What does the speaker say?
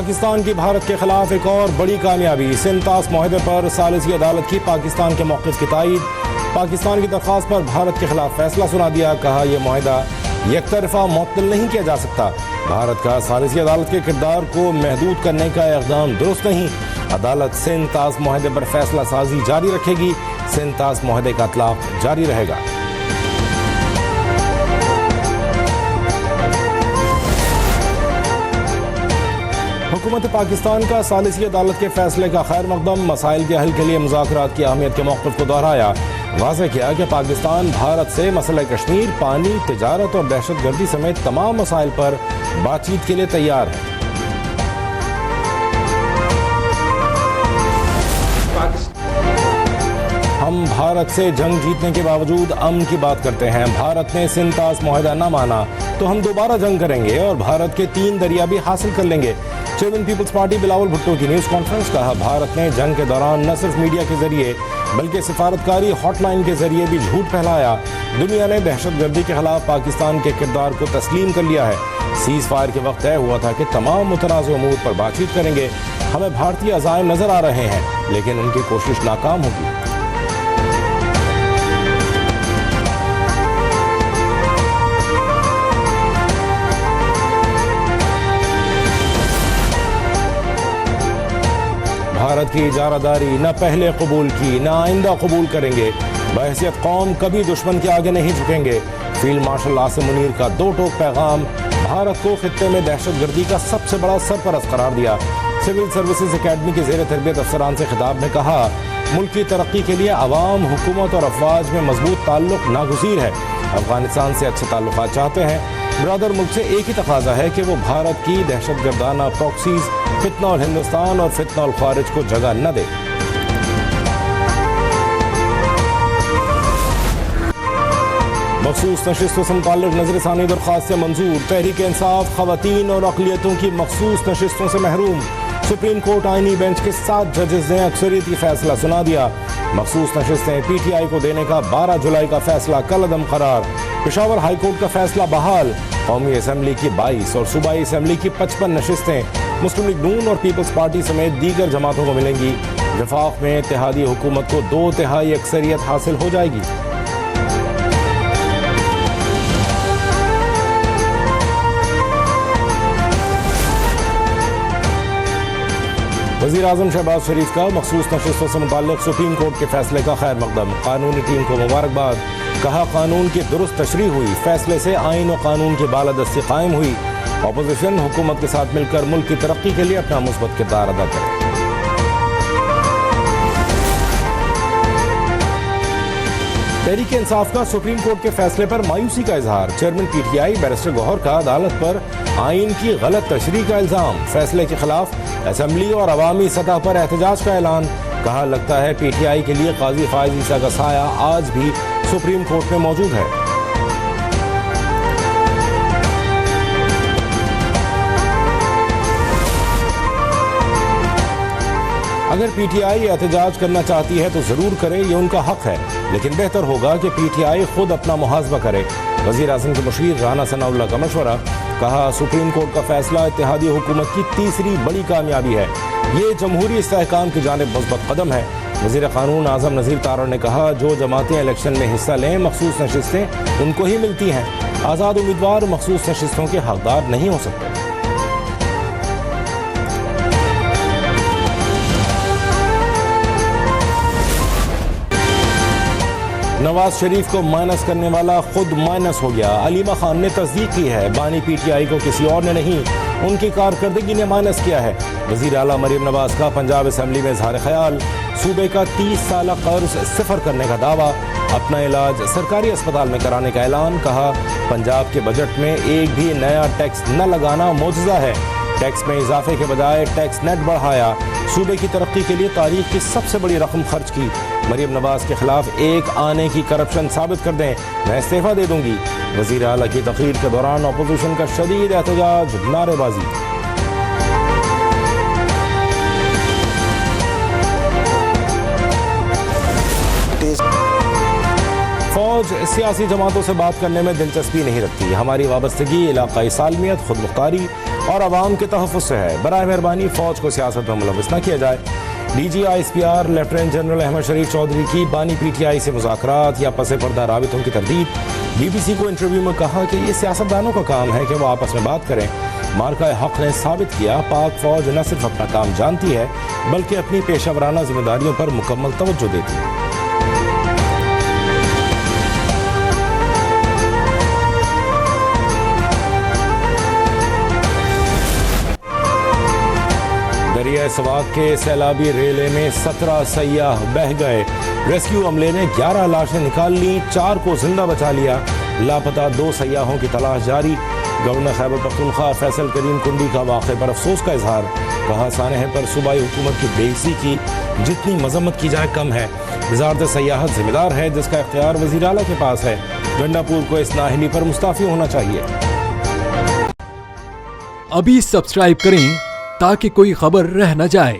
پاکستان کی بھارت کے خلاف ایک اور بڑی کامیابی، سنتاس معاہدے پر ثالثی عدالت کی پاکستان کے موقف کی تائید، پاکستان کی درخواست پر بھارت کے خلاف فیصلہ سنا دیا، کہا یہ معاہدہ یک طرفہ معطل نہیں کیا جا سکتا، بھارت کا ثالثی عدالت کے کردار کو محدود کرنے کا اقدام درست نہیں، عدالت سنتاس معاہدے پر فیصلہ سازی جاری رکھے گی، سنتاس معاہدے کا اطلاق جاری رہے گا۔ حکومت پاکستان کا ثالثی عدالت کے فیصلے کا خیر مقدم، مسائل کے حل کے لیے مذاکرات کی اہمیت کے موقف کو دہرایا، واضح کیا کہ پاکستان بھارت سے مسئلہ کشمیر، پانی، تجارت اور دہشت گردی سمیت تمام مسائل پر بات چیت کے لیے تیار ہے۔ ہم بھارت سے جنگ جیتنے کے باوجود امن کی بات کرتے ہیں، بھارت نے سنتاس معاہدہ نہ مانا تو ہم دوبارہ جنگ کریں گے اور بھارت کے 3 دریا بھی حاصل کر لیں گے۔ چیئرمین پیپلز پارٹی بلاول بھٹو کی نیوز کانفرنس، کہا بھارت نے جنگ کے دوران نہ صرف میڈیا کے ذریعے بلکہ سفارتکاری ہاٹ لائن کے ذریعے بھی جھوٹ پھیلایا، دنیا نے دہشت گردی کے خلاف پاکستان کے کردار کو تسلیم کر لیا ہے، سیز فائر کے وقت طے ہوا تھا کہ تمام متنازع امور پر بات چیت کریں گے، ہمیں بھارتی عزائم نظر آ رہے ہیں لیکن ان کی کوشش ناکام ہوگی۔ بھارت کی اجارہ داری نہ پہلے قبول کی نہ آئندہ قبول کریں گے، بحیثیت قوم کبھی دشمن کے آگے نہیں جھکیں گے، فیلڈ مارشل عاصم منیر کا 2 ٹوک پیغام، بھارت کو خطے میں دہشت گردی کا سب سے بڑا سرپرست قرار دیا، سول سروسز اکیڈمی کے زیر تربیت افسران سے خطاب میں کہا ملک کی ترقی کے لیے عوام، حکومت اور افواج میں مضبوط تعلق ناگزیر ہے، افغانستان سے اچھے تعلقات چاہتے ہیں، برادر ملک سے ایک ہی تقاضا ہے کہ وہ بھارت کی دہشت گردانہ پروکسیز، فتنہ الہندوستان اور فتنہ الخوارج کو جگہ نہ دے۔ مخصوص نشستوں سے متعلق نظر ثانی درخواست سے منظور، تحریک انصاف خواتین اور اقلیتوں کی مخصوص نشستوں سے محروم، سپریم کورٹ آئینی بینچ کے 7 ججز نے اکثریتی فیصلہ سنا دیا، مخصوص نشستیں پی ٹی آئی کو دینے کا 12 جولائی کا فیصلہ کالعدم قرار، پشاور ہائی کورٹ کا فیصلہ بحال، قومی اسمبلی کی 22 اور صوبائی اسمبلی کی 55 نشستیں مسلم لیگ نون اور پیپلز پارٹی سمیت دیگر جماعتوں کو ملیں گی، وفاق میں اتحادی حکومت کو 2/3 اکثریت حاصل ہو جائے گی۔ وزیر اعظم شہباز شریف کا مخصوص نشستوں سے متعلق سپریم کورٹ کے فیصلے کا خیر مقدم، قانونی ٹیم کو مبارکباد، کہا قانون کی درست تشریح ہوئی، فیصلے سے آئین و قانون کی بالادستی قائم ہوئی، اپوزیشن حکومت کے ساتھ مل کر ملک کی ترقی کے لیے اپنا مثبت کردار ادا کرے۔ تحریک انصاف کا سپریم کورٹ کے فیصلے پر مایوسی کا اظہار، chairman P T I barrister Gohar کا عدالت پر آئین کی غلط تشریح کا الزام، فیصلے کے خلاف اسمبلی اور عوامی سطح پر احتجاج کا اعلان، کہا لگتا ہے پی ٹی آئی کے لیے قاضی فائز عیسیٰ کا سایہ آج بھی سپریم کورٹ میں موجود ہے۔ اگر پی ٹی آئی احتجاج کرنا چاہتی ہے تو ضرور کرے، یہ ان کا حق ہے، لیکن بہتر ہوگا کہ پی ٹی آئی خود اپنا محاسبہ کرے۔ وزیر اعظم کے مشیر رانا ثناء اللہ کا مشورہ، کہا سپریم کورٹ کا فیصلہ اتحادی حکومت کی تیسری بڑی کامیابی ہے، یہ جمہوری استحکام کی جانب مثبت قدم ہے۔ وزیر قانون اعظم نذیر تارڑ نے کہا جو جماعتیں الیکشن میں حصہ لیں مخصوص نشستیں ان کو ہی ملتی ہیں، آزاد امیدوار مخصوص نشستوں کے حقدار نہیں ہو سکتے۔ نواز شریف کو مائنس کرنے والا خود مائنس ہو گیا، علیمہ خان نے تصدیق کی ہے، بانی پی ٹی آئی کو کسی اور نے نہیں، ان کی کارکردگی نے مائنس کیا ہے۔ وزیر اعلیٰ مریم نواز کا پنجاب اسمبلی میں اظہار خیال، صوبے کا 30 سالہ قرض صفر کرنے کا دعویٰ، اپنا علاج سرکاری اسپتال میں کرانے کا اعلان، کہا پنجاب کے بجٹ میں ایک بھی نیا ٹیکس نہ لگانا معجزہ ہے، ٹیکس میں اضافے کے بجائے ٹیکس نیٹ بڑھایا، صوبے کی ترقی کے لیے تاریخ کی سب سے بڑی رقم خرچ کی، مریم نواز کے خلاف ایک آنے کی کرپشن ثابت کر دیں میں استعفیٰ دے دوں گی، وزیر اعلیٰ کی تقریر کے دوران اپوزیشن کا شدید احتجاج، نعرے بازی۔ فوج فوج سیاسی جماعتوں سے بات کرنے میں دلچسپی نہیں رکھتی. ہماری وابستگی علاقائی سالمیت، خود مختاری اور عوام کے تحفظ سے ہے. برائے مہربانی فوج کو سیاست میں ملوث نہ کیا جائے. D G I S P R lieutenant general Ahmad Sharif Chaudhry کی بانی پی ٹی آئی سے مذاکرات یا پس پردہ رابطوں کی تردید. بی بی سی کو انٹرویو میں کہا کہ یہ سیاستدانوں کا کام ہے کہ وہ آپس میں بات کریں. مارکہ حق نے ثابت کیا پاک فوج نہ صرف اپنا کام جانتی ہے بلکہ اپنی پیشہ ورانہ ذمہ داریوں پر مکمل توجہ دیتی ہے. دریائے سوات کے سیلابی ریلے میں 17 سیاح بہہ گئے. ریسکیو عملے نے 11 لاشیں نکال لی، 4 کو زندہ بچا لیا. لاپتہ 2 سیاحوں کی تلاش جاری. گورنر خیبر پختونخوا فیصل کریم کنڈی کا واقعے پر افسوس کا اظہار. کہا سانحے پر صوبائی حکومت کی بے عزتی کی جتنی مذمت کی جائے کم ہے. وزارت سیاحت ذمہ دار ہے جس کا اختیار وزیر اعلیٰ کے پاس ہے. گنڈا پور کو اس نااہلی پر مستعفی ہونا چاہیے. ابھی سبسکرائب کریں تاکہ کوئی خبر رہ نہ جائے.